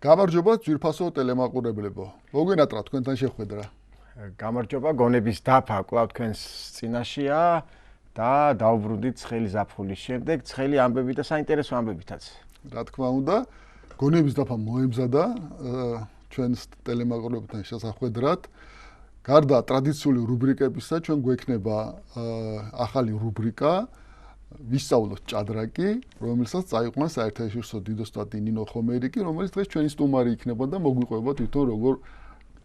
გამარჯობა ძვირფასო ტელემაყურებლებო. მოგენატრა თქვენთან შეხვედრა. გამარჯობა გონების დაფა კვლავ თქვენს წინაშია და დავბრუნდით ცხელი ზაფხულის შემდეგ ცხელი ამბები და საინტერესო ამბებითაც. რა თქმა უნდა, გონების დაფა მოემზადა ჩვენს ტელემაყურებელთან შესახვედრად. გარდა ტრადიციული რუბრიკებისა, ჩვენ გვექნება ახალი რუბრიკა ვისწავლოთ ჭადრაკი, რომელსაც წაიყვანს საერთაშორისო დიდოსტატი ნინო ხომერიკი, რომელიც დღეს ჩვენი სტუმარი იქნება და მოგვიყვება თვითონ როგორ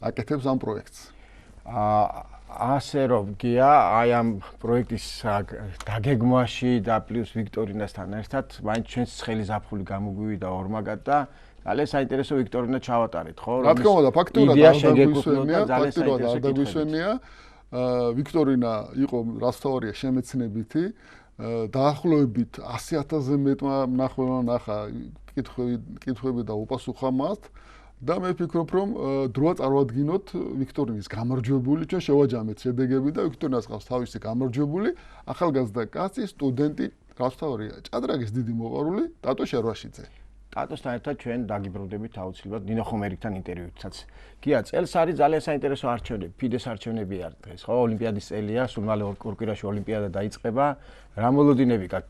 აკეთებს ამ პროექტს. ასე რომ გია აი ამ პროექტის დაგეგმვაში და პლუს ვიქტორინასთან ერთად მაინც ჩვენს ცხელი ზაფხული გამოგვივიდა ორმაგად და ძალიან საინტერესო ვიქტორინა ჩავატარეთ, ხო? რა თქმა უნდა, ფაქტურად არ დაგვისვენია. ვიქტორინა იყო რასთავარია შემეცნებითი. დაახლოებით 100,000-ზე მეტმა მნახველმა ნახა კითხვები და უპასუხა მათ და მე ვფიქრობ, რომ დროა წარვადგინოთ ვიქტორინის გამარჯვებული, ჩვენ შევაჯამეთ შედეგები და ვიქტორინას ყავს თავისი გამარჯვებული ახალგაზრდა კაცი, სტუდენტი, რასთავარია ჭადრაკის დიდი მოყვარული ტატო შერვაშიძე. ტატოსთან ერთად ჩვენ დაგიბრუნდებით აუცილებლად ნინო ხომერიკთან ინტერვიუთაც. გია, წელს არის ძალიან საინტერესო არჩევნები, ფიდეს არჩევნები არის დღეს, ხო? ოლიმპიადის წელია, სულ მალე ორ კვირაში ოლიმპიადა დაიწყება. რა მოლოდინები გაქვთ?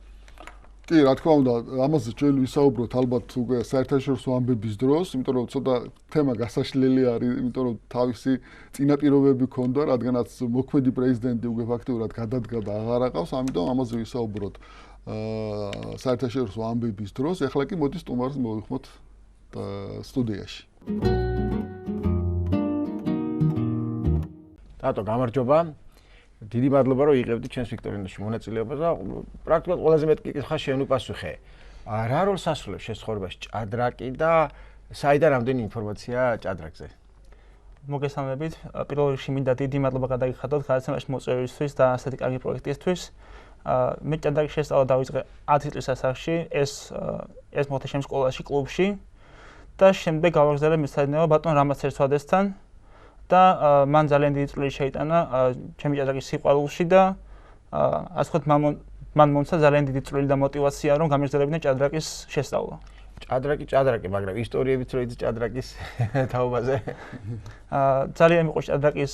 კი, რა თქმა უნდა, ამაზე ჩვენ ვისაუბროთ ალბათ უკვე საერთაშორისო ამბების დროს, იმიტომ რომ ცოტა თემა გასაშლელი არის, იმიტომ რომ თავისი წინაპირობები ჰქონდა, რადგანაც მოქმედი პრეზიდენტი უკვე ფაქტიურად გადადგა და აღარ აყავს, ამიტომ ამაზე ვისაუბროთ საერთაშორისო ამბების დროს. ეხლა კი მოდი სტუმარს მოვიხმოთ სტუდიაში. ტატო, გამარჯობა. დიდი მადლობა რომ იღებდი ჩვენს ვიქტორინაში მონაწილეობას და პრაქტიკულად ყველაზე მეტ კითხვა შენ უპასუხე. რა როლს ასრულებს შესაძლებელობაში ჭადრაკი და საიდან რამდენი ინფორმაცია ჭადრაკზე? მოგესალმებით. პირველ რიგში მინდა დიდი მადლობა გადაგიხადოთ გადაცემაში მოწვევისთვის და ასეთი კარგი პროექტისთვის. მე ჭადრაკის შესწავლა დავიწყე 10 წლის ასაკში, ეს მოხდა ჩემს სკოლაში, კლუბში და შემდეგ გავაგრძელე მეცადინეობა ბატონ რამაზ ცერცვადესთან და მან ძალიან დიდი წვლილი შეიტანა ჩემი ჭადრაკის სიყვარულში და ასე ვთქვათ მან მომცა ძალიან დიდი წვლილი და мотиваცია რომ გამეგრძელებინა ჭადრაკის შესწავლა. ჭადრაკი, მაგრამ ისტორიებიც რო იცი ჭადრაკის თაობაზე. ძალიან მიყვარს ჭადრაკის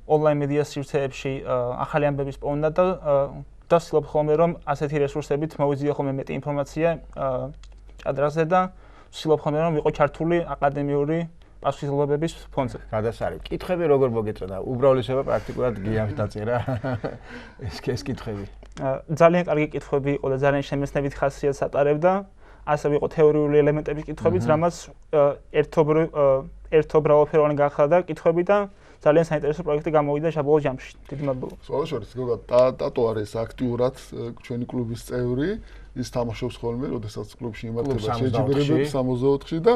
ონლაინ მედია სივრცეებში ახალი ამბების პოვნა და ვცდილობ ხოლმე რომ ასეთი რესურსებით მოვიძიო ხოლმე მეტი ინფორმაცია ჭადრაკზე და ვცდილობ ხოლმე რომ ვიყო ჩართული აკადემიური პასუხისმგებლობის ფონდზე. გადასარი. კითხები როგორ მოგეწონა? უბრალესობა პრაქტიკულად გიამს დაწერა ეს კითხები. ძალიან კარგი კითხვები იყო და ძალიან შემეცნებით ხასიათს ატარებდა. ასევე იყო თეორიული ელემენტების კითხვებიც, რამაც ერთობრავაფეროვანი გახდა და კითხვები და ძალიან საინტერესო პროექტი გამოვიდა საბოლოო ჯამში. დიდი მადლობა. სულ შორის ტატო არის აქტიურად ჩვენი კლუბის წევრი. ის თამაშობს ხოლმე, როდესაც კლუბში იმართება შეჯიბრებები 64-ში და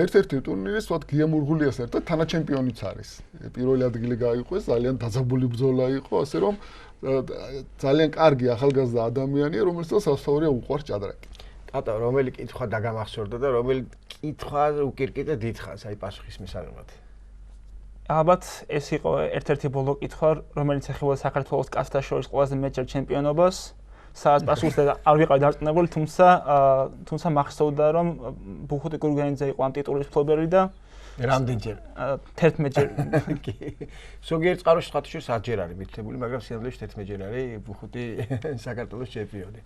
ერთ-ერთი ტურნირის ვთქვათ გია მურღულიას ერთად თანაჩემპიონიც არის. პირველი ადგილი გაიყვეს, ძალიან დაძაბული ბრძოლა იყო, ასე რომ ძალიან კარგი ახალგაზრდა ადამიანია, რომელსაც სასწაულია უყვარს ჭადრაკი. ტატო, რომელი კითხვა დაგამახსოვრდა და რომელი კითხვა უკირკიტე დიდხანს აი პასუხის მისაღებად? ალბათ ეს იყო ერთ-ერთი ბოლო კითხვა, რომელიც ეხება საქართველოს კაცთა შორის ყველაზე მეჯერ ჩემპიონობას. სადაც პასუხს არ ვიყავი დარწმუნებული, თუმცა მახსოვდა რომ ბუხუტი გურგენიძე იყო ამ ტიტულის მფლობელი და რამდენჯერ? 11ჯერ. კი. ზოგიერთ წყაროში ხათშორის 10ჯერ არის მითითებული, მაგრამ სინამდვილეში 11ჯერ არის ბუხუტი საქართველოს ჩემპიონი.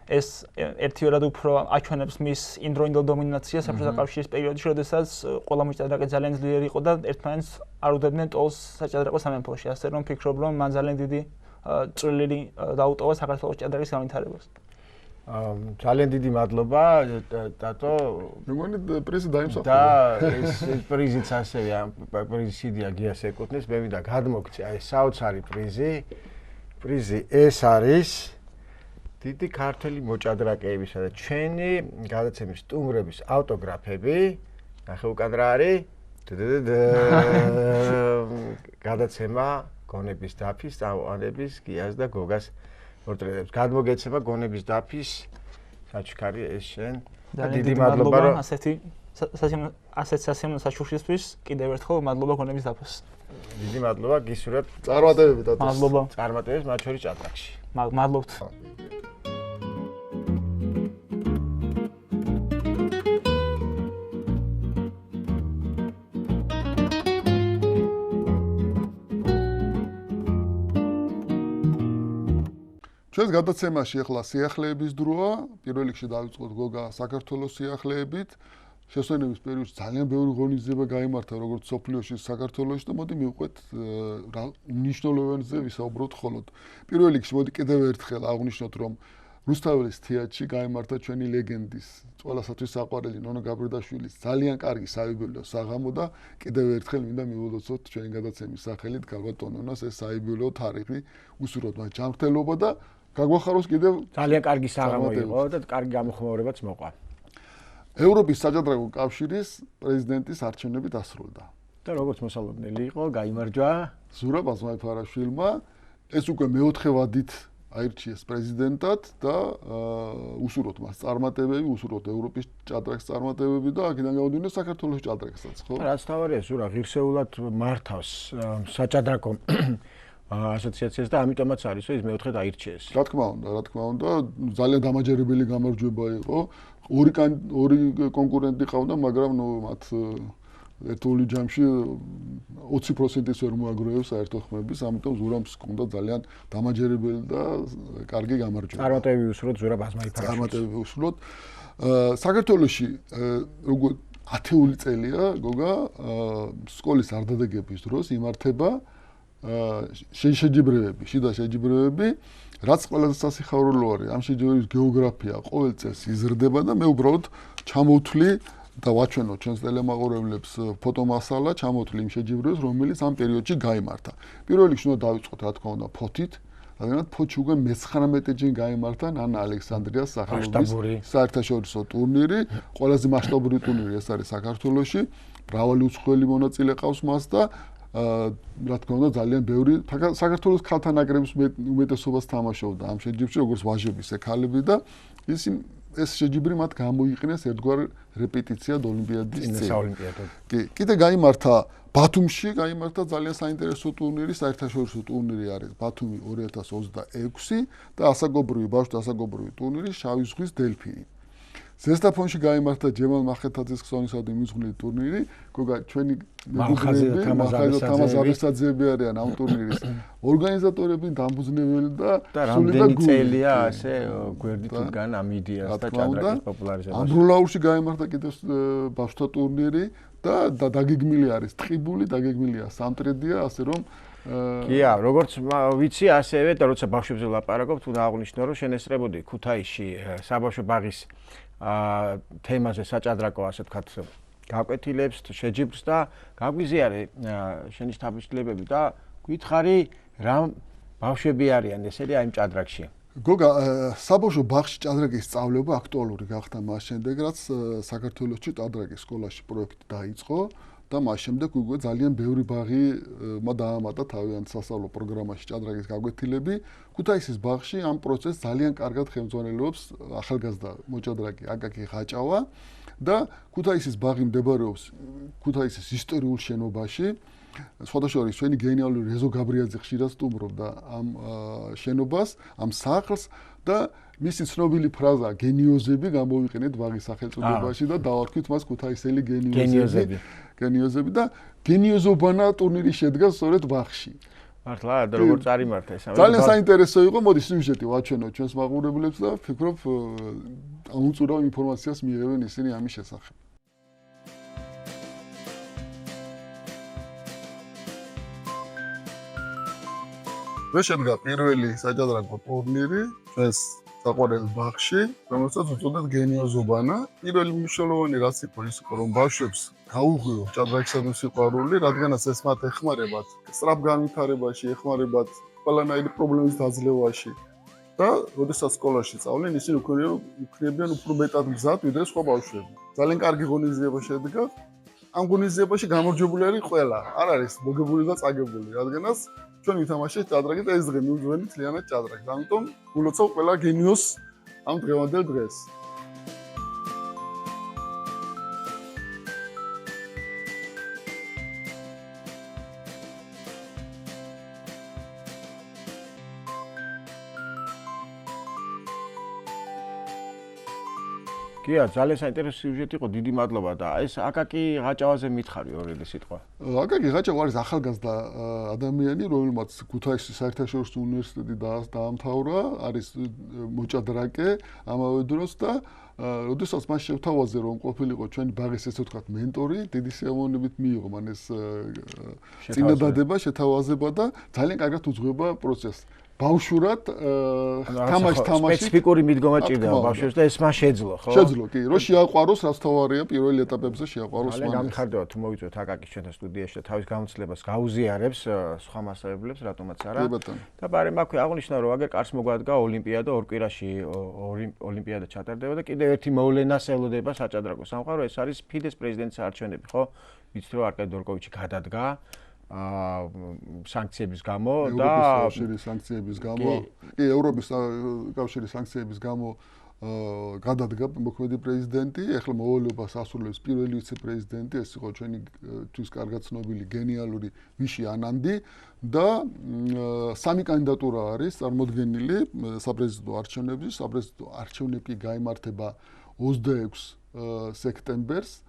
ეს ერთიორად უფრო აჩვენებს მის იმდროინდელ დომინაციას საბჭოთა კავშირის პერიოდში, როდესაც ყველა მოჭადრაკე ძალიან ძლიერი იყო და ერთმანეთს არ უდევდნენ ტოლს საჭადრაკო სამეფოში. ასე რომ ვფიქრობ, რომ მან ძალიან დიდი წვლილი დაუტოვა საქართველოს ჭადრაკის განვითარებას. ძალიან დიდი მადლობა ტატო. მეგონი პრიზი დაიმსახურა. და ეს პრიზიც ასევე ამ პრიზიდია გიას ეკუთვნის. მე მინდა გადმოგცე აი საოცარი პრიზი. პრიზი ეს არის დიდი ქართველი მოჭადრაკეებისა და ჩვენი გადაცემის სტუმრების ავტოგრაფები. ნახე უკან რა არის? გადაცემა გონების დაფის წამოყენების გიას და გოგას პორტრეტებს. გადმოგეცემა გონების დაფის საჩქარი ეს შენ. დიდი მადლობა რომ ასეთი ასეთ საჩუქრისთვის კიდევ ერთხელ მადლობა გონების დაფას. დიდი მადლობა გისურვებ წარმატებები და მადლობა. წარმატებებს მათ შორის ჭადრაკში. მადლობთ. ჩვენს გადაცემაში ახლა სიახლეების დროა. პირველ რიგში დავიწყოთ გოგა საქართველოს სიახლეებით. შესვენების პერიოდში ძალიან ბევრი ღონისძიება გაიმართა როგორც სოფლიოში, საქართველოში და მოდი მივყვეთ მნიშვნელოვანზე ვისაუბროთ ხოლოდ. პირველ რიგში მოდი კიდევ ერთხელ აღვნიშნოთ, რომ რუსთაველის თეატრში გაიმართა ჩვენი ლეგენდის, ყველასათვის საყვარელი ნონო გაბრიდაშვილის ძალიან კარგი საიუბილეო საღამო და კიდევ ერთხელ მინდა მივულოცოთ ჩვენი გადაცემის სახელით გალბატონონას ეს საიუბილეო თარიღი უსურვოთ მათ ჯანმრთელობა და გაგვახაროს კიდევ ძალიან კარგი საღამო იყო და კარგი გამოხმაურებაც მოყვა. ევროპის საჭადრაკო კავშირის პრეზიდენტის არჩევნები დასრულდა. და როგორც მოსალოდნელი იყო, გაიმარჯვა ზურაბ აზმაიფარაშვილმა. ეს უკვე მეოთხე ვადით აირჩიეს პრეზიდენტად და უსურვოთ მას წარმატებები, უსურვოთ ევროპის ჭადრაკის წარმატებები და აქედან გამომდინარე საქართველოს ჭადრაკსაც, ხო? რაც თავარია, ზურაბ ღირსეულად მართავს საჭადრაკო ასოციაციას და ამიტომაც არის, რომ ის მეოთხედ აირჩიეს. რა თქმა უნდა, ძალიან დამაჯერებელი გამარჯვება იყო. ორი კონკურენტი ყავდა, მაგრამ მათ ერთეული ჯამში 20%-ს ვერ მოაგროვებს საერთო ხმების, ამიტომ ზურაბს ჰქონდა ძალიან დამაჯერებელი და კარგი გამარჯვება. წარმატებები უსურვოთ ზურაბ აზმაიფარაშვილს. წარმატებები უსურვოთ. საქართველოში როგორ 10 წელია გოგა სკოლის არდადეგების დროს იმართება შეჯიბრებები, შიდა შეჯიბრებები, რაც ყველაზე სასიხარულო არის. ამ შეჯიბრების გეოგრაფია ყოველ წელს იზრდება და მე უბრალოდ ჩამოვთვლი და ვაჩვენო ჩვენს ტელემაყურებლებს ფოტომასალა, ჩამოვთვლი იმ შეჯიბრებას, რომელიც ამ პერიოდში გაიმართა. პირველ რიგში უნდა დავიწყოთ, რა თქმა უნდა, ფოთით. რადგან ფოთში უკვე მე-19-ში გაიმართა ნანა ალექსანდრიას სახელობის საერთაშორისო ტურნირი, ყველაზე მასშტაბური ტურნირი ეს არის საქართველოში. მრავალი უცხოელი მონაწილე ყავს მას და რა თქმა უნდა ძალიან ბევრი საქართველოს ქალთა ნაკრების უმეტესობას თამაშობდა ამ შეჯიბრში როგორც ვაჟები, ისე ქალები და ეს შეჯიბრი მათ გამოიყენეს ერთგვარ რეპეტიციად ოლიმპიადის წინ. კი, კიდე გაიმართა ბათუმში, გაიმართა ძალიან საინტერესო ტურნირი, საერთაშორისო ტურნირი არის ბათუმი 2026 და ასაკობრივი ბავშვთა ასაკობრივი ტურნირი შავი ზღვის დელფინი. ზესტაფონში გაიმართა ჯემალ მახეთაძის ხსოვნისადმი მიზღვნილი ტურნირი. გოგა ჩვენი მეგობრები, თამაზაბესაძეები არიან ამ ტურნირის ორგანიზატორები, დამფუძნებელი და რამდენი წელია ასე გვერდით უდგან ამ იდეას და ჭადრაკის პოპულარიზებას. ამბროლაურში გაიმართა კიდევ ბავშვთა ტურნირი და დაგეგმილი არის ტყიბული, დაგეგმილია სამტრედია, ასე რომ კია, როგორც ვიცი, ასევე და როცა ბავშვებზე ვლაპარაკობთ, უნდა აღვნიშნო, რომ შენესწრებოდი ქუთაისში საბავშვო ბაღის თემაზე საჭადრაკო, ასე ვთქვათ, გაკვეთილებს, შეჯიბრს და გაგვიზიარე შენი შთაბეჭდილებები და გითხარი რა ბავშვები არიან ესენი აი იმ ჭადრაკში. გოგა, საბავშვო ბაღში ჭადრაკის სწავლება აქტუალური გახდა მას შემდეგ, რაც საქართველოში ჭადრაკის სკოლაში პროექტი დაიწყო. და მას შემდეგ უკვე ძალიან ბევრი ბაღი დაამატა თავიანთ სასწავლო პროგრამაში ჭადრაკის გაკვეთილები. ქუთაისის ბაღში ამ პროცესს ძალიან კარგად ხელმძღვანელობს ახალგაზრდა მოჭადრაკე აკაკი ხაჭავა და ქუთაისის ბაღი მდებარეობს ქუთაისის ისტორიულ შენობაში. სხვადასხვა ჩვენი გენიალური რეზო გაბრიაძე ხშირად სტუმრობდა ამ შენობას, ამ სახლს და მისი ცნობილი ფრაზა გენიოზები გამოვიყენეთ ბაღის სახელწოდებაში და დავარქვით მას ქუთაისელი გენიოზები და გენიოზობანა ტურნირი შედგა სწორედ ბაღში. მართლა და როგორ წარიმართა ეს? ძალიან საინტერესო იყო, მოდი სიუჟეტი ვაჩვენო ჩვენს მაყურებლებს და ვფიქრობ აუწურავ ინფორმაციას მიიღებენ ისინი ამის შესახებ. შედგა პირველი საჭადრაკო ტურნირი ჩვენს საყვარელ ბაღში, რომელსაც უწოდებთ გენიოზობანა. პირველი მნიშვნელოვანი რაც იყო ის იყო, რომ ბავშვებს გაუღვიო ჭადრაკისადმი სიყვარული, რადგანაც ეს მათ ეხმარებათ სწრაფ განვითარებაში, ეხმარებათ ყველანაირი პრობლემის დაძლევაში. და როდესაც სკოლაში სწავლენ, ისინი იქნებიან უფრო მეტად მზად, ვიდრე სხვა ბავშვები. ძალიან კარგი ღონისძიება შედგა. ამ ღონისძიებაში გამარჯვებული არის ყველა. არ არის მოგებული და წაგებული, რადგანაც ჩვენ ვითამაშეთ ჭადრაკით ეს დღე მივძვენი თლიანად ჭადრაკს. ამიტომ გულოცავ ყველა გენიოს ამ დღევანდელ დღეს. გია, ძალიან საინტერესო სიუჟეტი იყო, დიდი მადლობა და ეს აკაკი ღაჭავაზე მითხარი ორი სიტყვა. აკაკი ღაჭავა არის ახალგაზრდა ადამიანი, რომელმაც ქუთაისის საერთაშორისო უნივერსიტეტი დაამთავრა, არის მოჭადრაკე ამავე დროს და როდესაც მას შევთავაზე რომ ყოფილიყო ჩვენი ბაღის ესე ვთქვათ მენტორი, დიდი სიამოვნებით მიიღო მან ეს წინადადება, შეთავაზება და ძალიან კარგად უძღვება პროცესს. ბავშვურად თამაში სპეციფიკური მიდგომა ჭირდება ბავშვებს და ეს მას შეძლო, ხო? შეძლო, კი, რომ შეაყვაროს, რაც თავარია პირველ ეტაპებზე შეაყვაროს მან. გამიხარდება თუ მოგიწვევთ აკაკის ჩვენთან სტუდიაში და თავის გამოცდილებას გაუზიარებს სხვა მასწავლებლებს, რატომაც არა. და ბარემ აქვე აღნიშნა რომ აგერ კარს მოგვადგა ოლიმპიადა ორ კვირაში ოლიმპიადა ჩატარდება და კიდევ ერთი მოვლენას ელოდება საჭადრაკო სამყარო, ეს არის ფიდეს პრეზიდენტის არჩევნები, ხო? ვიცით რომ არკადი დორკოვიჩი გადადგა სანქციების გამო და ევროპის სანქციების გამო, კი, ევროპის კავშირის სანქციების გამო გადადგა მოქმედი პრეზიდენტი, ახლა მოვალეობას ასრულებს პირველი ვიცე-პრეზიდენტი, ეს იყო ჩვენი თვის კარგად ცნობილი გენიალური ვიში ანანდი და სამი კანდიდატურა არის წარმოდგენილი საპრეზიდენტო არჩევნებში. საპრეზიდენტო არჩევნები გაიმართება 26 სექტემბერს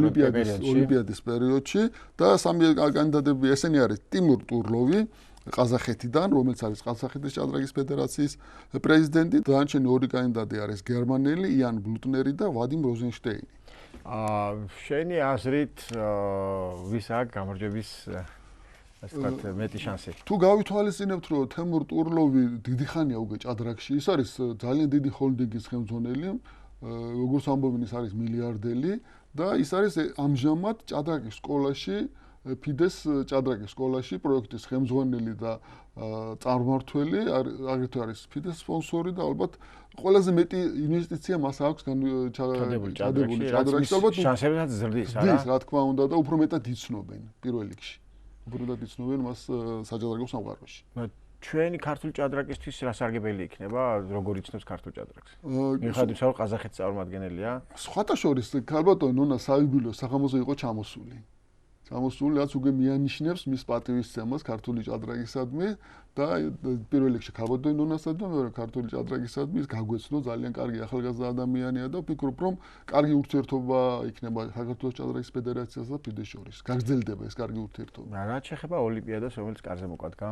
ოლიმპიადის პერიოდში და სამი კანდიდატები ესენი არის ტიმურ ტურლოვი ყაზახეთიდან, რომელიც არის ყაზახეთის ჭადრაკის ფედერაციის პრეზიდენტი, დანარჩენი ორი კანდიდატი არის გერმანელი იან ბლუტნერი და ვადიმ როზენშტეინი. შენი აზრით ვის აქვს გამარჯვების ასე ვთქვათ მეტი შანსი? თუ გავითვალისწინებთ რომ თემურ ტურლოვი დიდი ხანია უკვე ჭადრაკში, ის არის ძალიან დიდი ჰოლდინგის ხელმძღვანელი, როგორც ამბობენ ის არის მილიარდელი და ის არის ამჟამად ჭადრაკის სკოლაში ფიდეს ჭადრაკის სკოლაში პროექტის ხელმძღვანელი და წარმმართველი, აგრეთვე არის ფიდეს სპონსორი და ალბათ ყველაზე მეტი ინვესტიცია მას აქვს ჩადებული ჭადრაკში, ალბათ შანსებსაც ზრდის, არა? ზრდის, რა თქმა უნდა და უფრო მეტად იცნობენ პირველ რიგში. უფრო მეტად იცნობენ მას საჭადრაკო სამყაროში. ჩვენი ქართული ჭადრაკისთვის რა სარგებელი იქნება, როგორ იცნობს ქართულ ჭადრაკს? მიუხედავად იმისა, რომ ყაზახეთის წარმომადგენელია. სხვათა შორის, ქალბატონი ნონა საიუბილეო საღამოზე იყო ჩამოსული. რაც უკვე მიანიშნებს მის პატივისცემას ქართული ჭადრაკისადმი და პირველ რიგში ქალბატონი ნონასადმი, მეორე ქართული ჭადრაკისადმი ის გაგვეცნო ძალიან კარგი ახალგაზრდა ადამიანია და ვფიქრობ, რომ კარგი ურთიერთობა იქნება საქართველოს ჭადრაკის ფედერაციასა და ფიდეს შორის. გაგრძელდება ეს კარგი ურთიერთობა. რაც შეეხება ოლიმპიადას, რომელიც კარზე მოკვადგა?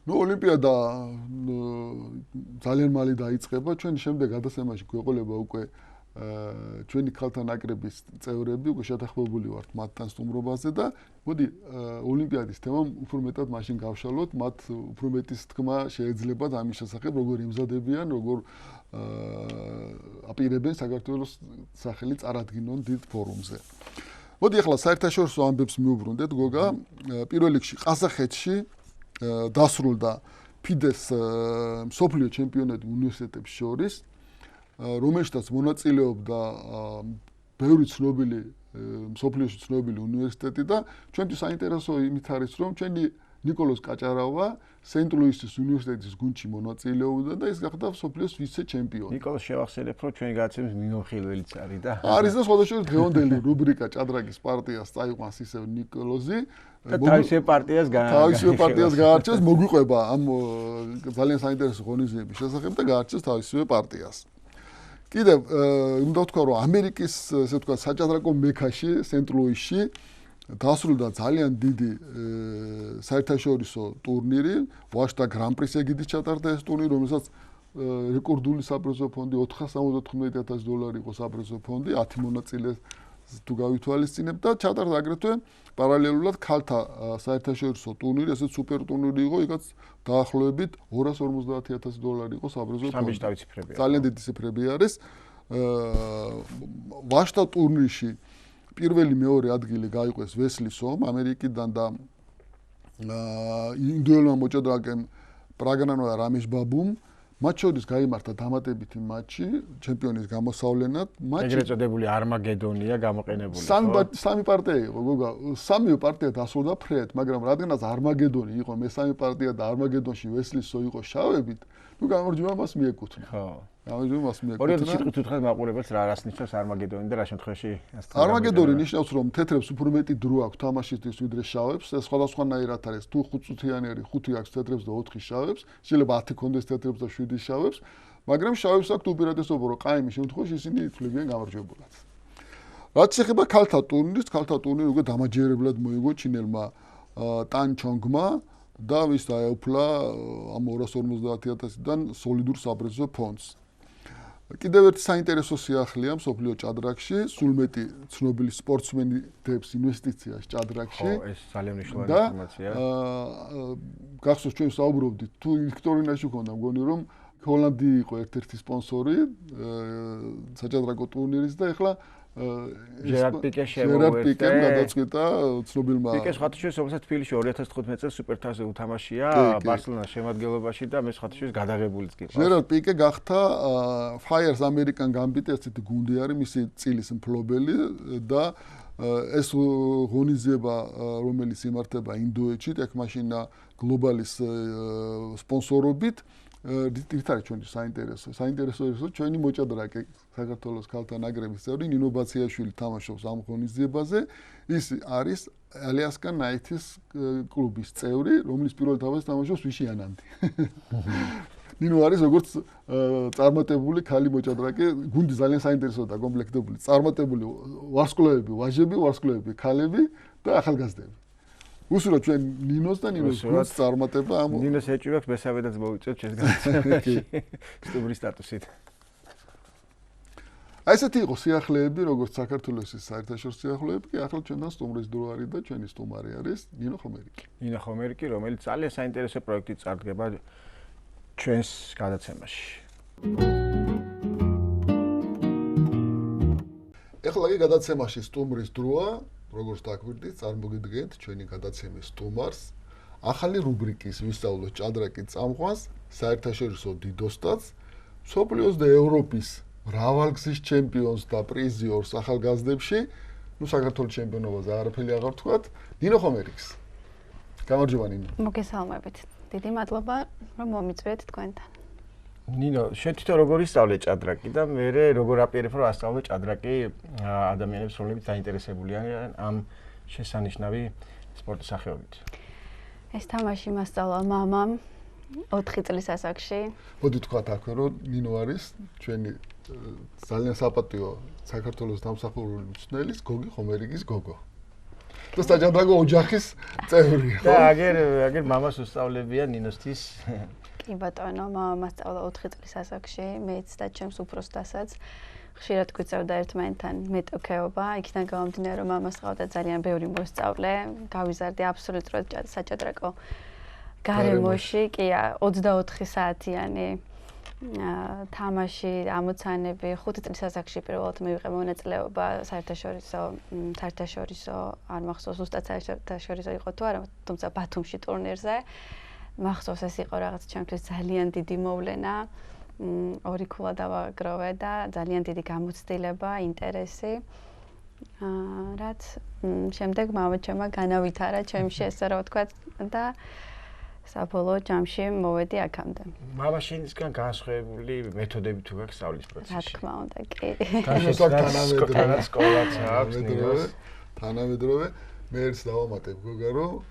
ოლიმპიადა ძალიან მალე დაიწყება. ჩვენ შემდეგ გადასემაში გვეყოლება უკვე ჩვენი ქალთა ნაკრების წევრები, უკვე შეთანხმებული ვართ მათთან სტუმრობაზე და მოდი ოლიმპიადის თემამ უფრო მეტად მაშინ გავშალოთ, მათ უფრო მეტის თქმა შეეძლებათ ამის შესახებ, როგორ ემზადებიან, როგორ აპირებენ საქართველოს სახელი წარადგინონ დიდ ფორუმზე. მოდი ახლა საერთაშორისო ამბებს მივუბრუნდეთ, გოგა, პირველ რიგში ყაზახეთში დასრულდა ფიდეს მსოფლიო ჩემპიონატი უნივერსიტეტებს შორის, რომელშიც მონაწილეობდა ბევრი ცნობილი მსოფლიოში ცნობილი უნივერსიტეტი და ჩვენთვის საინტერესო იმით არის, რომ ჩვენი ნიკოლოზ კაჭარავა სენტ-ლუისის უნივერსიტეტის გუნდში მონაწილეობდა და ის გახდა მსოფლიოს ვიცე-ჩემპიონი. ნიკოლოზ შევახსენებ, რომ ჩვენი გადაცემის მიმოხილველიც არის და არის და სხვადასხვა დღევანდელი რუბრიკა ჭადრაკის პარტიას წაიყვანს ისევ ნიკოლოზი. თავისივე პარტიას გაარჩევს, მოგვიყვება ამ ძალიან საინტერესო ღონისძიების შესახებ და გაარჩევს თავისივე პარტიას. კიდევ უნდა ვთქვა, რომ ამერიკის ესე ვთქვათ საჭადრაკო მექაში, სენტ-ლუისში დასრულდა ძალიან დიდი საერთაშორისო ტურნირი, ვაშტა გრან-პრის ეგიდით ჩატარდა ეს ტურნირი, რომელსაც რეკორდული საპრიზო ფონდი $479,000 იყო საპრიზო ფონდი, 10 მონაწილე თუ გავითვალისწინებთ და ჩატარდა აგრეთვე პარალელურად ქალთა საერთაშორისო ტურნირი, ესეც სუპერ ტურნირი იყო, იქაც დაახლოებით $250,000 იყო საპრიზო ფონდი. ძალიან დიდი ციფრები არის. ვაშტა ტურნირში პირველი მეორე ადგილი გაიყვეს ვესლი სომ ამერიკიდან და ინდოელმა მოჭადრაკემ პრაგანანო და რამეშ ბაბუმ მათ შორის გაიმართა დამატებითი მატჩი ჩემპიონის გამოსავლენად. ეგრეთ წოდებული არმაგედონია გამოყენებული. სამი პარტია იყო, გოგა, სამივე პარტია დასრულდა ფრედ, მაგრამ რადგანაც არმაგედონი იყო მესამე პარტია და არმაგედონში ვესლისო იყო შავებით, ნუ გამარჯვება მას მიეკუთვნა. ხო. გამარჯვება მას მიეკუთვნა. ორი სიტყვით უთხრათ მაყურებელს რა რას ნიშნავს არმაგედონი და რა შემთხვევაში არმაგედონი ნიშნავს რომ თეთრებს უფრო მეტი დრო აქვს თამაშისთვის ვიდრე შავებს, ეს სხვადასხვანაირად არის. თუ 5 წუთიანი არის, 5 აქვს თეთრებს და 4 შავებს, შეიძლება 10 კონდეს თეთრებს და 7 შავებს. მაგრამ შავებს აქვთ უპირატესობა, რომ ყაიმის შემთხვევაში ისინი ითვლებიან გამარჯვებულად. რაც შეეხება ქალთა ტურნირს, ქალთა ტურნირი უკვე დამაჯერებლად მოიგო ჩინელმა ტან ჩონგმა და ვის დაეუფლა ამ 250,000-დან სოლიდურ საბრეზო ფონდს. კიდევ ერთი საინტერესო სიახლეა მსოფლიო ჭადრაკში, სულ მეტი ცნობილი სპორტსმენების ინვესტიციაში ჭადრაკში. ხო, ეს ძალიან მნიშვნელოვანი ინფორმაციაა. გახსოვს ჩვენ საუბრობდით, თუ ვიქტორინაში ქონდა მგონი რომ ჰოლანდი იყო ერთ-ერთი სპონსორი საჭადრაკო ტურნირის და ეხლა ჟერარ პიკე შემოვერთა. პიკემ გადაწყვიტა ცნობილმა პიკეს ხათაშვილის რომელსაც თბილისში 2015 წელს სუპერთასზე უთამაშია ბარსელონას შემადგენლობაში და მე ხათაშვილის გადაღებულიც კი ყავს. ჟერარ პიკე გახდა Fires American Gambit ესეთი გუნდი არის მისი წილის მფლობელი და ეს ღონისძიება რომელიც იმართება ინდოეთში, ტექმაშინა გლობალის სპონსორობით ის არის ჩვენი საინტერესო. საინტერესო ის რომ ჩვენი მოჭადრაკე საქართველოს ქალთა ნაკრების წევრი ნინო ბაციაშვილი თამაშობს ამ ღონისძიებაზე. ის არის Alaska Knights კლუბის წევრი, რომლის პირველ თავას თამაშობს ვიშიანანდი. ნინო არის როგორც წარმატებული ქალი მოჭადრაკე, გუნდი ძალიან საინტერესოა და კომპლექტებული. წარმატებული ვარსკვლავები, ვარსკვლავები, ქალები და ახალგაზრდები. უსურვოთ ჩვენ ნინოს და ნინოს გუნდს წარმატება ამ ნინოს ეჭვებს მესამედაც მოვიწევთ ჩვენს განაცემაში სტუმრის სტატუსით. აი ესეთი იყო სიახლეები, როგორც საქართველოს საერთაშორისო სიახლეები, კი ახლა ჩვენთან სტუმრის დრო არის და ჩვენი სტუმარი არის ნინო ხომერიკი. ნინო ხომერიკი, რომელიც ძალიან საინტერესო პროექტით წარდგება ჩვენს განაცემაში. ეხლა კი გადაცემაში სტუმრის დროა. როგორც დაგვირდით, წარმოგიდგენთ ჩვენი გადაცემის სტუმარს, ახალი რუბრიკის ვისწავლოთ ჭადრაკის წამყვანს, საერთაშორისო დიდოსტატს, მსოფლიოს და ევროპის მრავალგზის ჩემპიონს და პრიზიორს ახალგაზრდებში, ნუ საქართველოს ჩემპიონობაზე არაფერი აღარ ვთქვათ, ნინო ხომერიკს. გამარჯობა ნინო. მოგესალმებით. დიდი მადლობა, რომ მომიწვიეთ თქვენთან. ნინო, შენ თვითონ როგორ ისწავლე ჭადრაკი და მე როგორ აპირებ რომ ასწავლე ჭადრაკი ადამიანებს, რომლებიც დაინტერესებულია ამ შესანიშნავი სპორტის სახეობით? ეს თამაში მასწავლა მამამ 4 წლის ასაკში. მოდი თქვათ აქვე, რომ ნინო არის ჩვენი ძალიან საპატიო საქართველოს დამსახურებული მწვრთნელის გოგი ხომერიკის გოგო. და საჭადრაკო ოჯახის წევრი, ხო? და აგერ მამას უსწავლებია ნინოსთვის. კი ბატონო, მამა მასწავლა 4 წლის ასაკში, მეც და ჩემს უფროსთასაც. ხშირად გვიწევდა ერთმანეთთან მეტოქეობა, იქიდან გამომდინარე, რომ მამას ყავდა ძალიან ბევრი მოსწავლე, გავიზარდი აბსოლუტურად საჭადრაკო გარემოში, კი 24 საათიანი თამაში, ამოცანები, 5 წლის ასაკში პირველად მივიღე მონაწილეობა საერთაშორისო, არ მახსოვს ზუსტად საერთაშორისო იყო თუ არა, თუმცა ბათუმში ტურნირზე. მახსოვს ეს იყო რაღაც ჩემთვის ძალიან დიდი მოვლენა. 2 ქულა დავაგროვე და ძალიან დიდი გამოცდილება, ინტერესი. რაც შემდეგ მამაჩემმა განავითარა ჩემში ესე რა ვთქვა და საბოლოო ჯამში მოვედი აქამდე. მამაშენისგან განსხვავებული მეთოდები თუ გაქვს სწავლის პროცესში? რა თქმა უნდა, კი. სკოლაც აქვს ნინოს. თანამედროვე მე ერთს დავამატებ გოგა რომ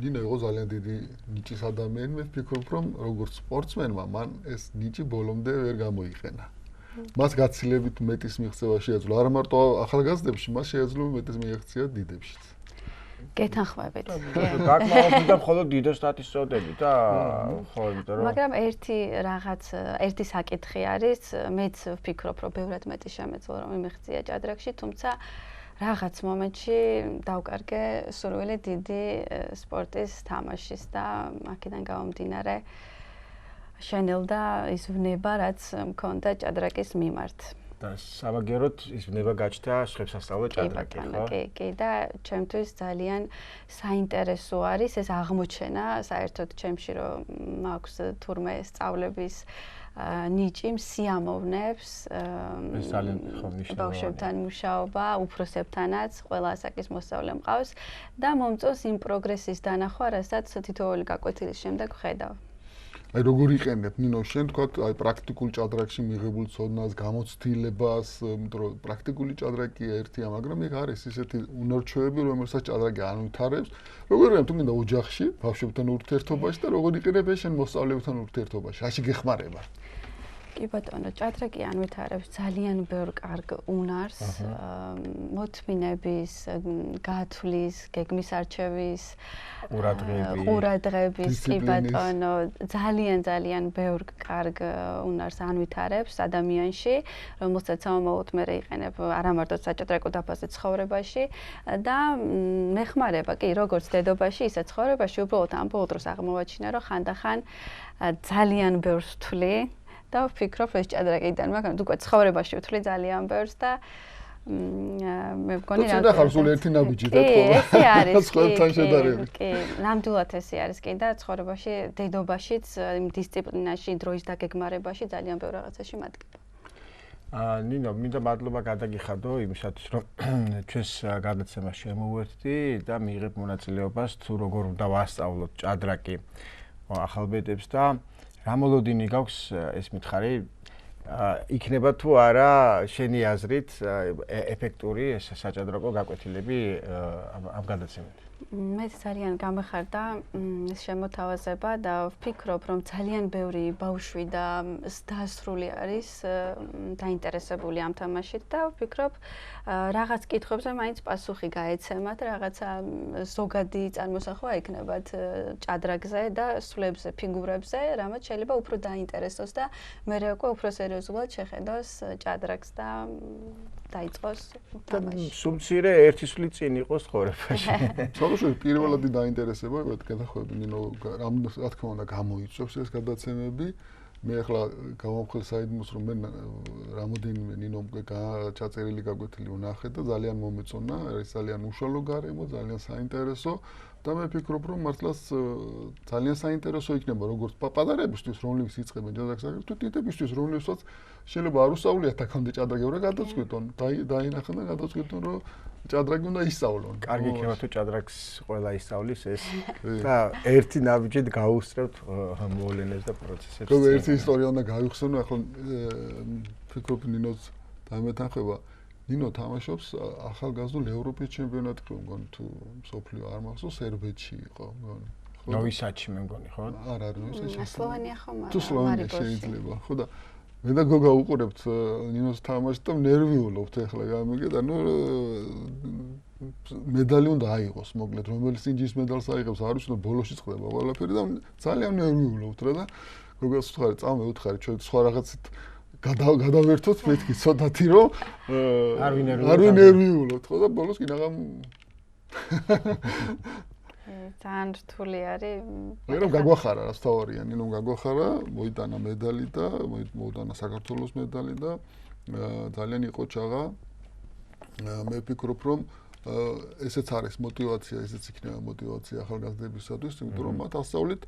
ნინო იყო ძალიან დიდი ნიჭის ადამიანი, მე ვფიქრობ რომ როგორც სპორტსმენმა მან ეს ნიჭი ბოლომდე ვერ გამოიყენა. მას გაცილებით მეტის მიღწევა შეეძლო, არა მარტო ახალგაზრდებში, მას შეეძლო მეტის მიაღწია დიდებშიც. გეთანხმებით. დაკმაყოფილდა და მხოლოდ დიდოსტატის წოდები და ხო, იმიტომ რომ მაგრამ ერთი საკითხი არის, მეც ვფიქრობ რომ ბევრად მეტი შემეძლო რომ იმიღწია ჭადრაკში, თუმცა რაღაც მომენტში დავკარგე სურვილი დიდი სპორტის თამაშის და აქედან გამომდინარე შენელდა ის ვნება, რაც მქონდა ჭადრაკის მიმართ. და სამაგეროდ ის ვნება გაჩნდა სხვებს ასწავლე ჭადრაკი, ხო? კი, და ჩემთვის ძალიან საინტერესო არის ეს აღმოჩენა, საერთოდ ჩემში რომ მაქვს თურმე სწავლების ნიჭი სიამოვნებს ბავშვებთან მუშაობა, უფროსებთანაც, ყველა ასაკის მოსწავლე მყავს და მომწონს იმ პროგრესის დანახვა, რასაც თითოეული გაკვეთილის შემდეგ ვხედავ. აი როგორ იყენებ ნინო შენ თქვა აი პრაქტიკულ ჭადრაკში მიღებულ ცოდნას, გამოცდილებას, იმიტომ რომ პრაქტიკული ჭადრაკია ერთია, მაგრამ იქ არის ისეთი უნარჩვევები, რომელსაც ჭადრაკი ანვითარებს. როგორ ვარ თუ მინდა ოჯახში, ბავშვებთან ურთიერთობაში და როგორ იყენებ შენ მოსწავლეებთან ურთიერთობაში? რაში გეხმარება? კი ბატონო, ჭადრაკი ანვითარებს ძალიან ბევრ კარგ უნარს, მოთმინების, გათვლის, გეგმის არჩევის, ყურადღების, კი ბატონო, ძალიან ბევრ კარგ უნარს ანვითარებს ადამიანში, რომელსაც სამომავლოდ მე იყენებ არა მარტო საჭადრაკო დაფაზე ცხოვრებაში და მეხმარება, კი, როგორც დედობაში, ისე ცხოვრებაში, უბრალოდ ამ ბოლო დროს აღმოვაჩინა, რომ ხანდახან ძალიან ბევრს ვთვლი და ვფიქრობ, ეს ჭადრაკიდან, მაგრამ უკვე ცხოვრებაში ვთვლი ძალიან ბევრს და მე მგონი რა. და ხარ სულ ერთი ნაბიჯი და თქო. ესე არის. სხვებთან შედარებით. კი, ნამდვილად ესე არის კი და ცხოვრებაში, დედობაშიც, იმ დისციპლინაში, დროის დაგეგმარებაში ძალიან ბევრ რაღაცაში მატკიბრა. ნინო, მინდა მადლობა გადაგიხადო იმისათვის, რომ ჩვენს გადაცემას შემოვერთდი და მიიღებ მონაწილეობას თუ როგორ უნდა ვასწავლოთ ჭადრაკი ახალბედებს და რა მოლოდინი გაქვს ეს მითხარი იქნება თუ არა შენი აზრით ეფექტური ეს საჭადრაკო გაკვეთილები ამ გადაცემით? მე ძალიან გამეხარდა ეს შემოთავაზება და ვფიქრობ, რომ ძალიან ბევრი ბავშვი და დასრული არის დაინტერესებული ამ თამაშით და ვფიქრობ, რაღაც კითხვებზე მაინც პასუხი გაეცემათ, რაღაცა ზოგადი წარმოსახვა ექნებათ ჭადრაკზე და სულებზე, ფიგურებზე, რამაც შეიძლება უფრო დაინტერესოს და მერე უკვე უფრო სერიოზულად შეხედოს ჭადრაკს და დაიწყოს თამაში. სულმცირე ერთი სული წინ იყოს ცხოვრებაში. სულ პირველადი დაინტერესება, გადახვედი ნინო, რა თქმა უნდა გამოიწვევს ეს გადაცემები. მე ახლა გავამხელ საიდუმლოს, რომ მე რამოდენიმე ნინომ ჩაწერილი გაკვეთილი ვნახე და ძალიან მომეწონა, არის ძალიან უშუალო გარემო, ძალიან საინტერესო და მე ვფიქრობ, რომ მართლაც ძალიან საინტერესო იქნება როგორც პაპადარებისთვის, რომლებიც იწყებენ ჭადრაკს, თუ ტიტებისთვის, რომლებსაც შეიძლება არ უსწავლიათ აქამდე ჭადრაკი, რა გადაწყვეტონ, დაინახონ და გადაწყვეტონ, რომ ჭადრაკი უნდა ისწავლონ. კარგი იქნება თუ ჭადრაკს ყველა ისწავლის ეს და ერთი ნაბიჯით გაუსწრებთ მოვლენებს და პროცესებს. რომ ერთი ისტორია უნდა გავიხსენო, ახლა ვფიქრობ ნინოს დამეთანხმება. ნინო თამაშობს ახალგაზრდულ ევროპის ჩემპიონატი ხო მგონი თუ მსოფლიო არ მახსოვს სერბეთში იყო მგონი. ნოვისადში მე მგონი ხო? არ არის ნოვისადში. სლოვენია ხო მაგრამ. თუ სლოვენია შეიძლება. ხო და მე და გოგა უყურებთ ნინოს თამაშს და ნერვიულობთ ახლა გამიგე და ნუ მედალი უნდა აიღოს მოკლედ რომელიც ინჯის მედალს აიღებს არ ვიცი ბოლოში წყდება ყველაფერი და ძალიან ნერვიულობთ რა და გოგას ვთქვარი წამე უთხარი ჩვენ სხვა რაღაცით გადავერთოთ მეთქი ცოტათი რომ არ ვინერვიულოთ ხო და ბოლოს კი რაღაც ძალიან რთული არის. მაგრამ გაგვახარა რა სწავარია, ნინო გაგვახარა, მოიტანა მედალი და მოუტანა საქართველოს მედალი და ძალიან იყო ჩაღა. მე ვფიქრობ, რომ ესეც არის мотиваცია, ესეც იქნება мотиваცია ახალგაზრდებისათვის, იმიტომ რომ მათ ასწავლით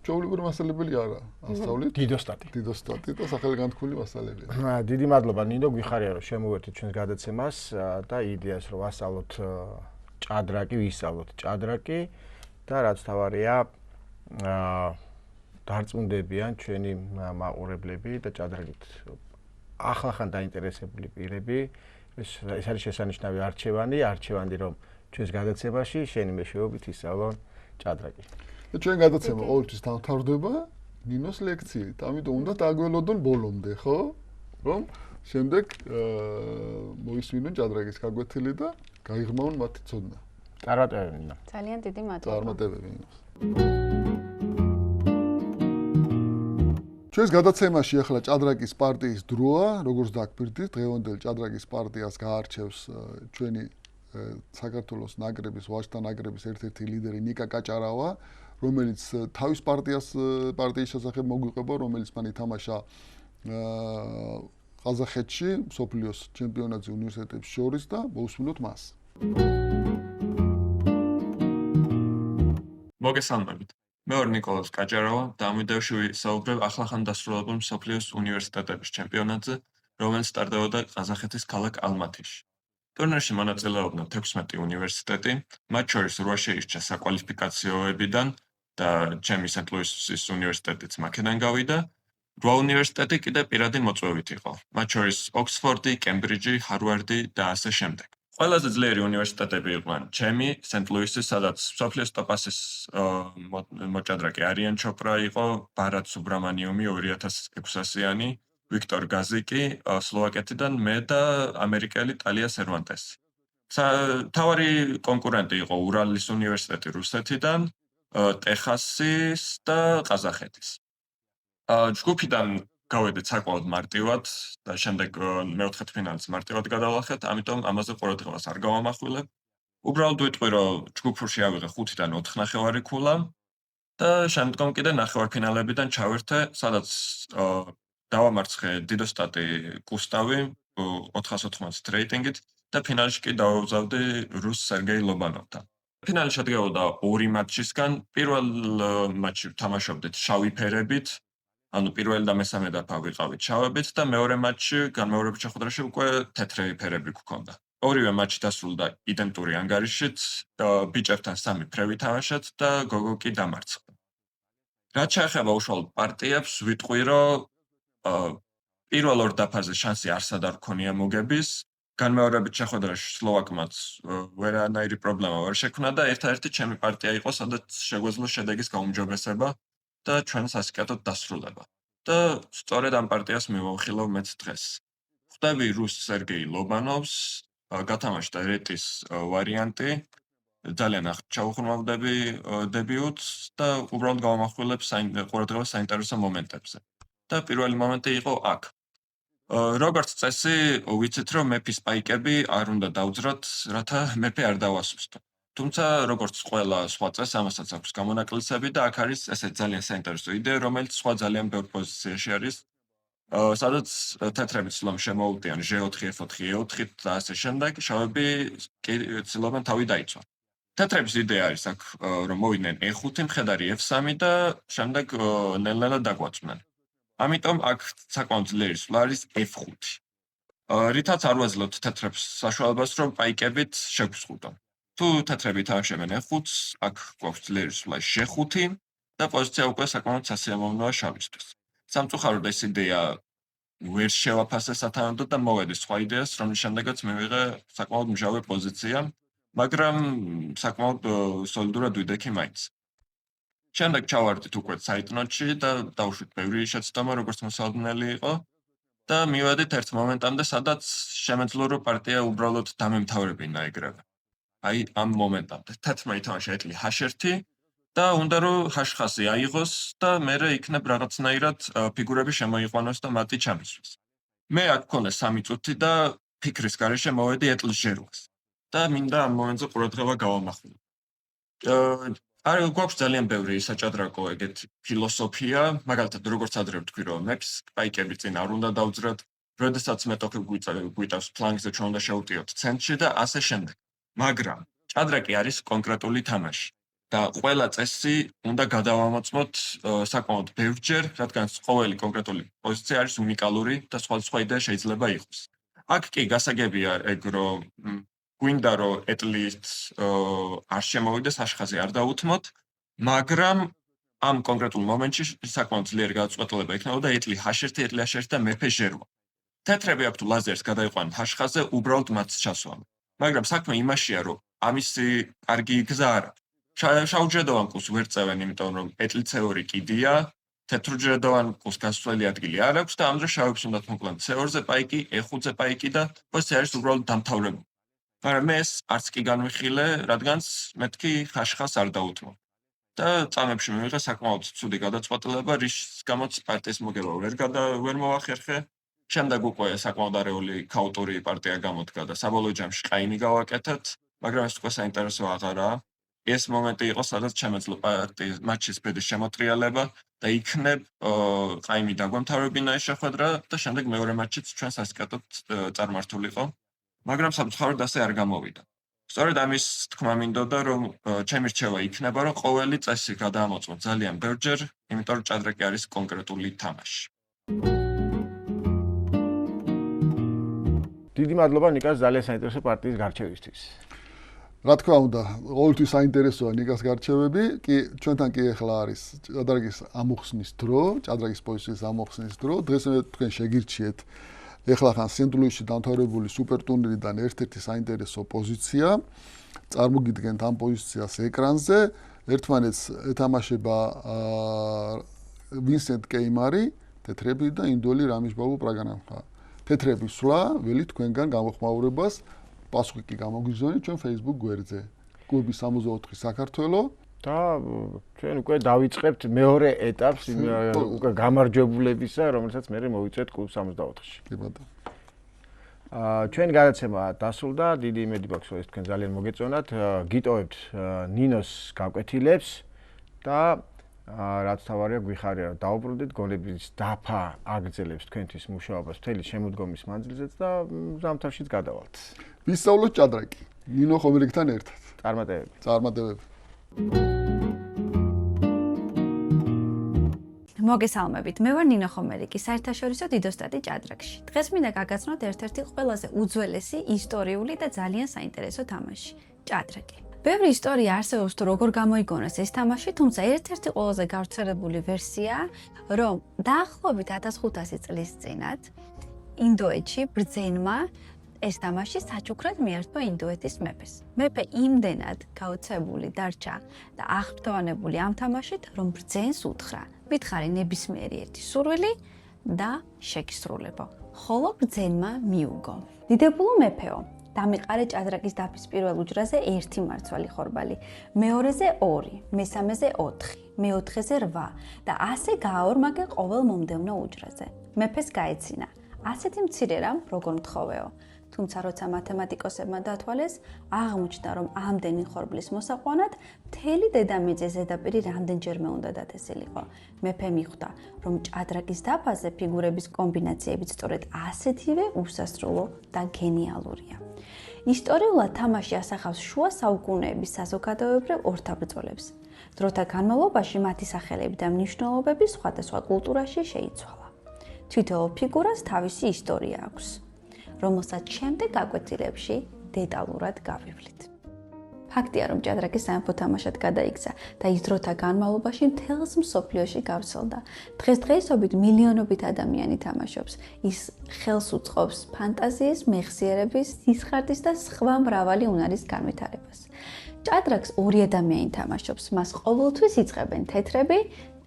ჩვეულებრივი მასალებელი არა, ასწავლით დიდოსტატი და სახელგანთქმული მასალებია. დიდი მადლობა ნინო, გვიხარია რომ შემოვერთით ჩვენს გადაცემას და იდეას რომ ვასწავლოთ ჭადრაკი, ვისწავლოთ ჭადრაკი და რაც თავარია დარწმუნდებიან ჩვენი მაყურებლები და ჭადრაკით ახლახან დაინტერესებული პირები. ეს არის შესანიშნავი არჩევანი რომ ჩვენს გადაცემაში შენი მეშვეობით ისწავლონ ჭადრაკი. და ჩვენ გადაცემა ყოველთვის დამთავრდება ნინოს ლექციით. ამიტომ უნდა დაგველოდონ ბოლომდე, ხო? რომ შემდეგ მოისმინონ ჭადრაკის გაკვეთილი და გაიღრმავონ მათი ცოდნა. წარმატებები ნინო. ძალიან დიდი მადლობა. წარმატებები ნინოს. ჩვენს გადაცემაში ახლა ჭადრაკის პარტიის დროა, როგორც დაგფირდით, დღევანდელ ჭადრაკის პარტიას გაარჩევს ჩვენი საქართველოს ნაკრების, ვაჟთა ნაკრების ერთ-ერთი ლიდერი ნიკა კაჭარავა, რომელიც თავის პარტიის შესახებ მოგვიყვება, რომელიც მან ითამაშა ყაზახეთში, მსოფლიოს ჩემპიონატზე უნივერსიტეტებს შორის და მოусმინოთ მას. მოგესალმებით. მე ვარ ნიკოლოზ კაჭარავა და ამიტომ ვისაუბრებ ახლახან დასრულებულ მსოფლიოს უნივერსიტეტების ჩემპიონატზე, რომელიც სტარტდებოდა ყაზახეთის ქალაქ ალმათიში. ტურნირში მონაწილეობდა 16 უნივერსიტეტი, მათ შორის 8 შეირჩა საკვალიფიკაციოებიდან და ჩემი სენტ-ლუისის უნივერსიტეტიც მაქედან გავიდა. 8 უნივერსიტეტი კიდე პირადი მოწვევით იყო, მათ შორის ოქსფორდი, კემბრიჯი, ჰარვარდი და ასე შემდეგ. ყველაზე ძლიერი უნივერსიტეტები იყვნენ ჩემი, სენტ-ლუისი, სადაც მსოფლიოს ტოპ-100-ის მოჭადრაკე არიან ჩოპრა იყო, ბარატ სუბრამანიუმი 2600-იანი, ვიქტორ გაზიკი სლოვაკეთიდან, მე და ამერიკელი ტალია სერვანტესი. თავარი კონკურენტი იყო ურალის უნივერსიტეტი რუსეთიდან, ტეხასის და ყაზახეთის. ჯგუფიდან გავედით საკმაოდ მარტივად და შემდეგ მეოთხედფინალის მარტივად გადავახეთ, ამიტომ ამაზე ყურადღებას არ გავამახვილებ. უბრალოდ ვიტყვი, რომ ჯგუფურში ავიღე 5-დან 4 ნახევარი ქულა და შემდგომ კიდე ნახევარფინალებიდან ჩავერთე, სადაც დავამარცხე დიდოსტატი გუსტავი 480 რეიტინგით და ფინალში კი დავუგზავდი რუს სერგეი ლობანოვთან. ფინალი შედგებოდა 2 მატჩისგან. პირველ მატჩში თამაშობდით შავი ფერებით, ანუ პირველი და მესამე დაფა ვიყავით შავებით და მეორე მატჩში განმეორებით შეხვედრაში უკვე თეთრი ფერები გვქონდა. ორივე მატჩი დასრულდა იდენტური ანგარიშით, ბიჭებთან 3 ფრევი თამაშეთ და გოგო კი დამარცხდა. რაც შეეხება უშუალოდ პარტიებს, ვიტყვი, რომ პირველ ორ დაფაზე შანსი არსად არ ქონია მოგების. განმეორებით შეხვედრაში სლოვაკმაც ვერანაირი პრობლემა ვერ შექმნა და ერთადერთი ჩემი პარტია იყო, სადაც შეგვეძლო შედეგის გაუმჯობესება და ჩვენ სასიკეთოდ დასრულება. და სწორედ ამ პარტიას მივამხილავ მეც დღეს. ხვდები რუს სერგეი ლობანოვს, გათამაშდა რეტის ვარიანტი, ძალიან ახლა ჩაუხმოვდები დებიუტს და უბრალოდ გავამახვილებ ყურადღებას საინტერესო მომენტებზე. და პირველი მომენტი იყო აქ. როგორც წესი, ვიცით, რომ მეფის სპაიკები არ უნდა დავძრათ, რათა მეფე არ დავასუსტო. თუმცა, როგორც ყველა სხვა წეს, ამასაც აქვს გამონაკლისები და აქ არის ესე ძალიან საინტერესო იდეა, რომელიც სხვა ძალიან ბევრ პოზიციაში არის, სადაც თეთრები ცდილობენ შემოუტიან G4, F4, E4 და ასე შემდეგ, შავები კი ცდილობენ თავი დაიცვან. თეთრების იდეა არის აქ, რომ მოვიდნენ E5, მხედარი F3 და შემდეგ ნელ-ნელა დაგვაწვნენ. ამიტომ აქ საკმაოდ ძლიერი სვლა არის F5. რითაც არ ვაძლევთ თეთრებს საშუალებას, რომ პაიკებით შეგვსხუტონ. თუ თეთრები თამაშობენ F5-ს, აქ გვაქვს ძლიერი სვლა G5 და პოზიცია უკვე საკმაოდ სასიამოვნოა შავისთვის. სამწუხაროდ ეს იდეა ვერ შევაფასე სათანადოდ და მოვედი სხვა იდეას, რომლის შემდეგაც მივიღე საკმაოდ მჟავე პოზიცია, მაგრამ საკმაოდ სოლიდურად ვიდექი მაინც. შემდეგ ჩავარდით უკვე საიტნოტში და დავუშვით ბევრი შეცდომა, როგორც მოსალოდნელი იყო და მივედით ერთ მომენტამდე, სადაც შემეძლო, რომ პარტია უბრალოდ დამემთავრებინა ეგრევე. აი ამ მომენტამდე. თეთრმა ითამაშა ეტლი H1 და უნდა რომ H5 აიღოს და მერე იქნებ რაღაცნაირად ფიგურები შემოიყვანოს და მათი ჩამისვლის. მე აქ მქონდა 3 წუთი და ფიქრის გარეშე მოვედი ეტლის G8-ს და მინდა ამ მომენტზე ყურადღება გავამახვილო. გვაქვს ძალიან ბევრი საჭადრაკო ეგეთი ფილოსოფია, მაგალითად როგორც ადრე ვთქვი, რომ მეფს პაიკები წინ არ უნდა დავძრათ, როდესაც მეტოქი გვიტავს ფლანგზე, ჩვენ უნდა შევუტიოთ ცენტრში და ასე შემდეგ. მაგრამ ჭადრაკი არის კონკრეტული თამაში და ყველა წესი უნდა გადავამოწმოთ საკმაოდ ბევრჯერ, რადგან ყოველი კონკრეტული პოზიცია არის უნიკალური და სხვადასხვა იდეა შეიძლება იყოს. აქ კი გასაგებია ეგ რომ გვინდა რომ ეტლით არ შემოვიდეს H5-ზე არ დაუთმოთ, მაგრამ ამ კონკრეტულ მომენტში საკმაოდ ძლიერი გადაწყვეტილება იქნებოდა ეტლი H1, ეტლი H1 და მეფე G8. თეთრები აქ თუ ლაზერს გადაიყვანოთ H5-ზე, უბრალოდ მათს ჩასვამენ. მაგრამ საქმე იმაშია, რომ ამისი კარგი გზა არ აქვს. შავჯერდოვან კუს ვერ წევენ, იმიტომ რომ ეტლი C2 კიდია, თეთრჯერდოვან კუს გასვლელი ადგილი არ აქვს და ამ დროს შავებს უნდათ მოკლან C2-ზე პაიკი, E5-ზე პაიკი და პოზიცია არის უბრალოდ დამთავრებული. მაგრამ მე ეს არც კი განვიხილე, რადგანაც მეთქი H5-ს არ დაუთმო. და წამებში მივიღე საკმაოდ ცუდი გადაწყვეტილება, რის გამოც პარტიის მოგება ვერ მოახერხე. შემდეგ უკვე საკმაოდ არეული ქაოტური პარტია გამოდგა და საბოლოო ჯამში ყაიმი გავაკეთეთ, მაგრამ ეს უკვე საინტერესო აღარაა. ეს მომენტი იყო, სადაც შემეძლო პარტიის მატჩის ბედის შემოტრიალება და იქნებ ყაიმი დაგვემთავრებინა ეს შეხვედრა და შემდეგ მეორე მატჩიც ჩვენ სასიკეთოდ წარმართულიყო. მაგრამ სამწუხაროდ ასე არ გამოვიდა. სწორედ ამის თქმა მინდოდა, რომ ჩემი რჩევა იქნება, რომ ყოველი წესი გადაამოწმოთ ძალიან ბევრჯერ, იმიტომ რომ ჭადრაკი არის კონკრეტული თამაში. დიდი მადლობა ნიკას ძალიან საინტერესო პარტიის გარჩევისთვის. რა თქმა უნდა, ყოველთვის საინტერესოა ნიკას გარჩევები, კი ჩვენთან კი ახლა არის ჭადრაკის ამოხსნის დრო, ჭადრაკის პოზიციის ამოხსნის დრო. დღეს მე თქვენ შეგირჩიეთ ეხლა ხან სენტ-ლუისში დამთავრებული სუპერ ტურნირიდან ერთ-ერთი საინტერესო პოზიცია. წარმოგიდგენთ ამ პოზიციას ეკრანზე. ერთმანეთს ეთამაშება ვინსენტ კეიმარი, თეთრები და ინდოელი რამიშბაბუ პრაგანამხა. თეთრები სვლა, ველი თქვენგან გამოხმაურებას პასუხი კი გამოგვიზონით ჩვენ Facebook გვერდზე. კლუბი 64 საქართველო და ჩვენ უკვე დავიწყებთ მეორე ეტაპს უკვე გამარჯვებულებისა, რომელსაც მე მოვიწვევთ კლუბ 64-ში. კი ბატონო. ჩვენ გადაცემა დასრულდა, დიდი იმედი მაქვს, რომ ეს თქვენ ძალიან მოგეწონათ. გიტოვებთ ნინოს გაკვეთილებს და რაც თავარია გვიხარია, რომ დაუბრუნდით გოლების დაფა აგრძელებს თქვენთვის მუშაობას მთელი შემოდგომის მანძილზეც და ზამთარშიც გადავალთ. ვისწავლოთ ჭადრაკი ნინო ხომერიკთან ერთად. წარმატებები. მოგესალმებით. მე ვარ ნინო ხომერიკი, საერთაშორისო დიდოსტატი ჭადრაკში. დღეს მინდა გაგაცნოთ ერთ-ერთი ყველაზე უძველესი ისტორიული და ძალიან საინტერესო თამაში ჭადრაკი. ბევრი ისტორია არსებობს თუ როგორ გამოიგონეს ეს თამაში, თუმცა ერთ-ერთი ყველაზე გავრცელებული ვერსიაა, რომ დაახლოებით 1500 წლის წინათ ინდოეთში ბრძენმა ეს თამაში საჩუქრად მიართვა ინდოეთის მეფეს. მეფე იმდენად გაოცებული დარჩა და აღფრთოვანებული ამ თამაშით, რომ ბრძენს უთხრა: "მითხარი ნებისმიერი ერთი სურვილი და შეგისრულებო." ხოლო ბრძენმა მიუგო: "დიდებულო მეფეო, დამიყარე ჭადრაკის დაფის პირველ უჯრაზე 1 მარცვალი ხორბალი, მეორეზე 2, მესამეზე 4, მეოთხეზე 8 და ასე გააორმაგე ყოველ მომდევნო უჯრაზე." მეფეს გაეცინა: "ასეთი მცირე რამ როგორ მთხოვეო?" თუმცა როცა მათემატიკოსებმა დათვალეს, აღმოჩნდა, რომ ამდენი ხორბლის მოსაყვანად მთელი დედამიწის ზედაპირი რამდენჯერმე უნდა დათესილიყო. მეფე მიხვდა, რომ ჭადრაკის დაფაზე ფიგურების კომბინაციებიც სწორედ ასეთივე უსასრულო და გენიალურია. ისტორიულად თამაში ასახავს შუა საუკუნეების საზოგადოებრივ ორთაბრძოლებს. დროთა განმავლობაში მათი სახელები და მნიშვნელობები სხვადასხვა კულტურაში შეიცვალა. თითოეულ ფიგურას თავისი ისტორია აქვს, რომელსაც შემდეგ გაკვეთილებში დეტალურად გავივლით. ფაქტია, რომ ჭადრაკი სამეფო თამაშად გადაიქცა და ის დროთა განმავლობაში მთელს მსოფლიოში გავრცელდა. დღესდღეობით მილიონობით ადამიანი თამაშობს. ის ხელს უწყობს ფანტაზიის, მეხსიერების, სისხლძარღვის და სხვა მრავალი უნარის განვითარებას. ჭადრაკს ორი ადამიანი თამაშობს, მას ყოველთვის იწყებენ თეთრები,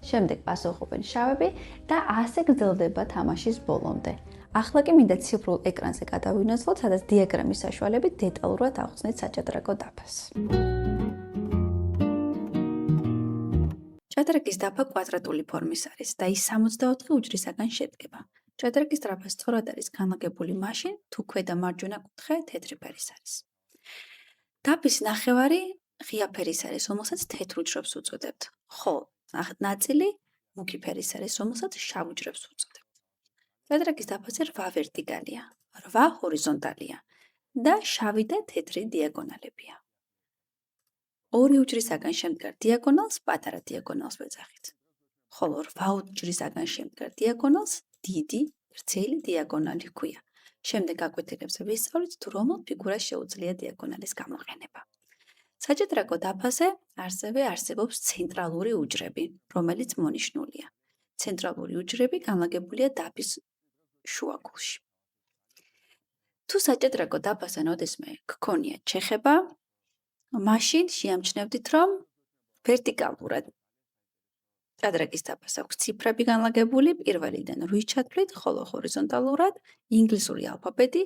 შემდეგ პასუხობენ შავები და ასე გრძელდება თამაშის ბოლომდე. ახლა კი მინდა ციფრულ ეკრანზე გადავინაცვლოთ, სადაც დიაგრამის საშუალებით დეტალურად ავხსნით საჭადრაკო დაფას. ჭადრაკის დაფა კვადრატული ფორმის არის და ის 64 უჯრისაგან შედგება. ჭადრაკის დაფა სწორად არის განლაგებული მაშინ, თუ ქვედა მარჯვენა კუთხე თეთრი ფერის არის. დაფის ნახევარი ღია ფერის არის, რომელსაც თეთრ უჯრებს უწოდებთ, ხოლო ნაწილი მუქი ფერის არის, რომელსაც შავ უჯრებს უწოდებთ. ჭადრაკის დაფაზე 8 ვერტიკალია, 8 ჰორიზონტალია და შავი და თეთრი დიაგონალებია. ორი უჯრისაგან შემდგარ დიაგონალს პატარა დიაგონალს ვეძახით, ხოლო 8 უჯრისაგან შემდგარ დიაგონალს დიდი, გრძელი დიაგონალი ჰქვია. შემდეგ გაკვეთილებზე ვისწავლით, თუ რომელ ფიგურას შეუძლია დიაგონალის გამოყენება. საჭადრაკო დაფაზე ასევე არსებობს ცენტრალური უჯრები, რომელიც მონიშნულია. ცენტრალური უჯრები განლაგებულია დაფის შუაგულში. თუ საჭადრაკო დაფაზე ოდესმე გქონია ჩეხება, მაშინ შეამჩნევდით, რომ ვერტიკალურად ჭადრაკის დაფას აქვს ციფრები განლაგებული პირველიდან 8-ით ჩათვლით, ხოლო ჰორიზონტალურად ინგლისური ალფაბეტი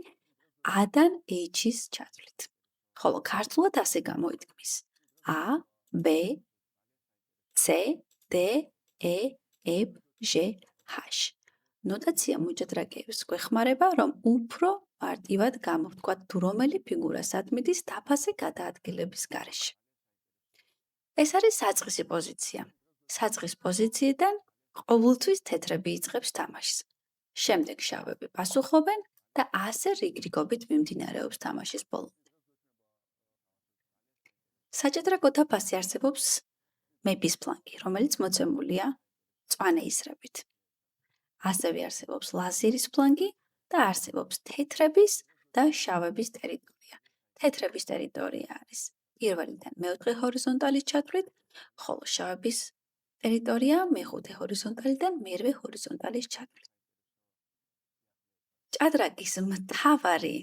A-დან H-ის ჩათვლით. ხოლო ქართულად ასე გამოიდგმის: A, B, C, D, E, F, G, H. ნოტაცია მოჭადრაკეებს გვეხმარება, რომ უფრო მარტივად გამოვთქვათ, თუ რომელი ფიგურა სადმიდის დაფაზე გადაადგილების გარეშე. ეს არის საწყისი პოზიცია. საწყის პოზიციიდან ყოველთვის თეთრები იწყებს თამაშს. შემდეგ შავები პასუხობენ და ასე რიგრიგობით მიმდინარეობს თამაშის ბოლომდე. საჭადრაკო დაფაზე არსებობს მეფის ფლანგი, რომელიც მოცემულია მწვანე ისრებით. ასევე არსებობს ლაზერის ფლანგი და არსებობს თეთრების და შავების ტერიტორია. თეთრების ტერიტორია არის პირველიდან მეოთხე ჰორიზონტალის ჩათვლით, ხოლო შავების ტერიტორია მეხუთე ჰორიზონტალიდან მერვე ჰორიზონტალის ჩათვლით. ჭადრაკის მთავარი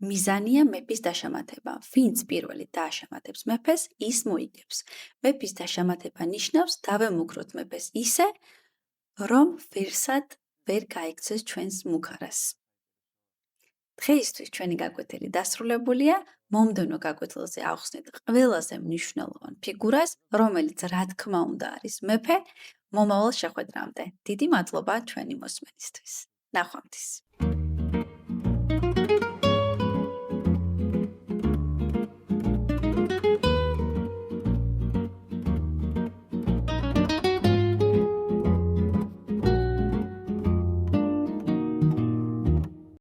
მიზანია მეფის დაშამათება. ვინც პირველი დააშამათებს მეფეს, ის მოიგებს. მეფის დაშამათება ნიშნავს დავემუქროთ მეფეს ისე, რომ ვერსად ვერ გაიქცეს ჩვენს მუქარას. დღეისთვის ჩვენი გაკვეთილი დასრულებულია. მომდევნო გაკვეთილზე ავხსნით ყველაზე მნიშვნელოვან ფიგურას, რომელიც რა თქმა უნდა არის მეფე. მომავალ შეხვედრამდე დიდი მადლობა ჩვენი მოსმენისთვის. ნახვამდის.